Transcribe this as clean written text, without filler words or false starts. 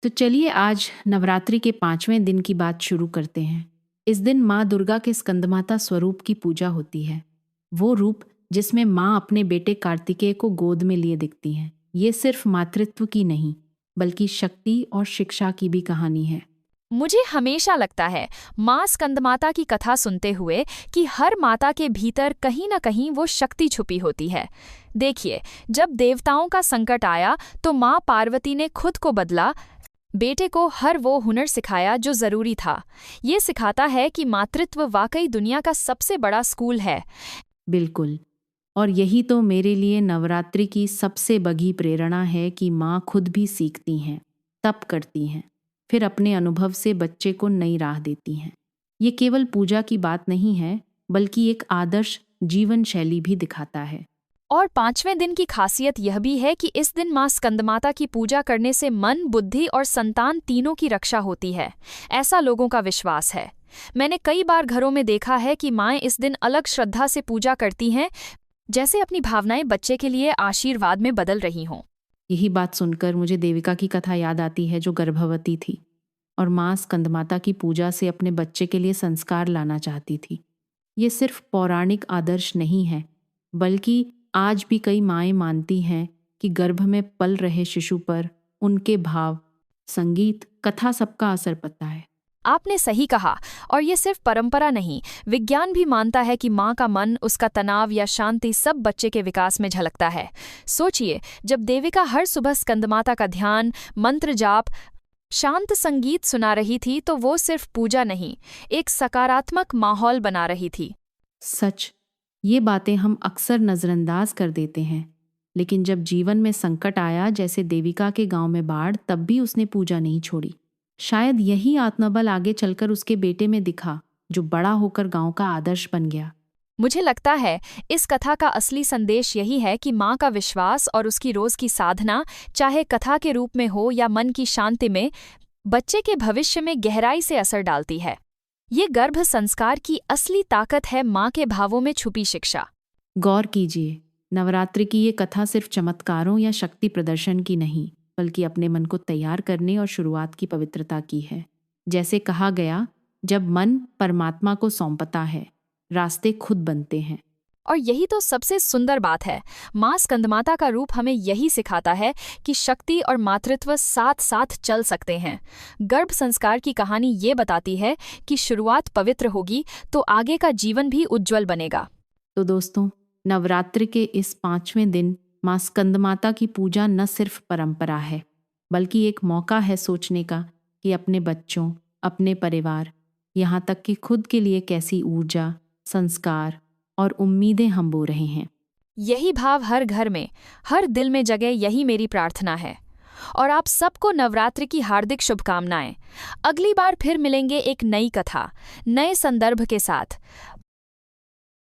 तो चलिए आज नवरात्रि के 5वें दिन की बात शुरू करते हैं। इस दिन माँ दुर्गा के स्कंदमाता स्वरूप की पूजा होती है। वो रूप जिसमें माँ अपने बेटे कार्तिकेय को गोद में लिए दिखती हैं। ये सिर्फ मातृत्व की नहीं, बल्कि शक्ति और शिक्षा की भी कहानी है। मुझे हमेशा लगता है माँ स्कंदमाता की कथा सुनते हुए कि हर माता के भीतर कहीं न कहीं वो शक्ति छुपी होती है। देखिए, जब देवताओं का संकट आया तो माँ पार्वती ने खुद को बदला, बेटे को हर वो हुनर सिखाया जो जरूरी था। ये सिखाता है कि मातृत्व वाकई दुनिया का सबसे बड़ा स्कूल है। बिल्कुल। और यही तो मेरे लिए नवरात्रि की सबसे बड़ी प्रेरणा है कि माँ खुद भी सीखती हैं, तप करती हैं, फिर अपने अनुभव से बच्चे को नई राह देती हैं। ये केवल पूजा की बात नहीं है, बल्कि एक आदर्श जीवन शैली भी दिखाता है। और 5वें दिन की खासियत यह भी है कि इस दिन माँ स्कंदमाता की पूजा करने से मन, बुद्धि और संतान तीनों की रक्षा होती है। ऐसा लोगों का विश्वास है। मैंने कई बार घरों में देखा है कि माएँ इस दिन अलग श्रद्धा से पूजा करती हैं, जैसे अपनी भावनाएं बच्चे के लिए आशीर्वाद में बदल रही हों। यही बात सुनकर मुझे देविका की कथा याद आती है, जो गर्भवती थी और माँ स्कंदमाता की पूजा से अपने बच्चे के लिए संस्कार लाना चाहती थी। ये सिर्फ पौराणिक आदर्श नहीं है, बल्कि आज भी कई माएँ मानती हैं कि गर्भ में पल रहे शिशु पर उनके भाव, संगीत, कथा सबका असर पड़ता है। आपने सही कहा। और ये सिर्फ परंपरा नहीं, विज्ञान भी मानता है कि माँ का मन, उसका तनाव या शांति सब बच्चे के विकास में झलकता है। सोचिए, जब देविका हर सुबह स्कंदमाता का ध्यान, मंत्र जाप, शांत संगीत सुना रही थी तो वो सिर्फ पूजा नहीं, एक सकारात्मक माहौल बना रही थी। सच, ये बातें हम अक्सर नज़रअंदाज कर देते हैं, लेकिन जब जीवन में संकट आया, जैसे देविका के गांव में बाढ़, तब भी उसने पूजा नहीं छोड़ी। शायद यही आत्मबल आगे चलकर उसके बेटे में दिखा, जो बड़ा होकर गांव का आदर्श बन गया। मुझे लगता है इस कथा का असली संदेश यही है कि माँ का विश्वास और उसकी रोज की साधना, चाहे कथा के रूप में हो या मन की शांति में, बच्चे के भविष्य में गहराई से असर डालती है। ये गर्भ संस्कार की असली ताकत है, माँ के भावों में छुपी शिक्षा। गौर कीजिए, नवरात्रि की ये कथा सिर्फ चमत्कारों या शक्ति प्रदर्शन की नहीं, बल्कि अपने मन को तैयार करने और शुरुआत की पवित्रता की है। जैसे कहा गया, जब मन परमात्मा को सौंपता है, रास्ते खुद बनते हैं। और यही तो सबसे सुंदर बात है। माँ स्कंदमाता का रूप हमें यही सिखाता है कि शक्ति और मातृत्व साथ साथ चल सकते हैं। गर्भ संस्कार की कहानी ये बताती है कि शुरुआत पवित्र होगी तो आगे का जीवन भी उज्जवल बनेगा। तो दोस्तों, नवरात्रि के इस 5वें दिन माँ स्कंदमाता की पूजा न सिर्फ परंपरा है, बल्कि एक मौका है सोचने का कि अपने बच्चों, अपने परिवार, यहाँ तक कि खुद के लिए कैसी ऊर्जा, संस्कार और उम्मीदें हम बो रहे हैं। यही भाव हर घर में, हर दिल में जगे, यही मेरी प्रार्थना है। और आप सबको नवरात्रि की हार्दिक शुभकामनाएं। अगली बार फिर मिलेंगे एक नई कथा, नए संदर्भ के साथ।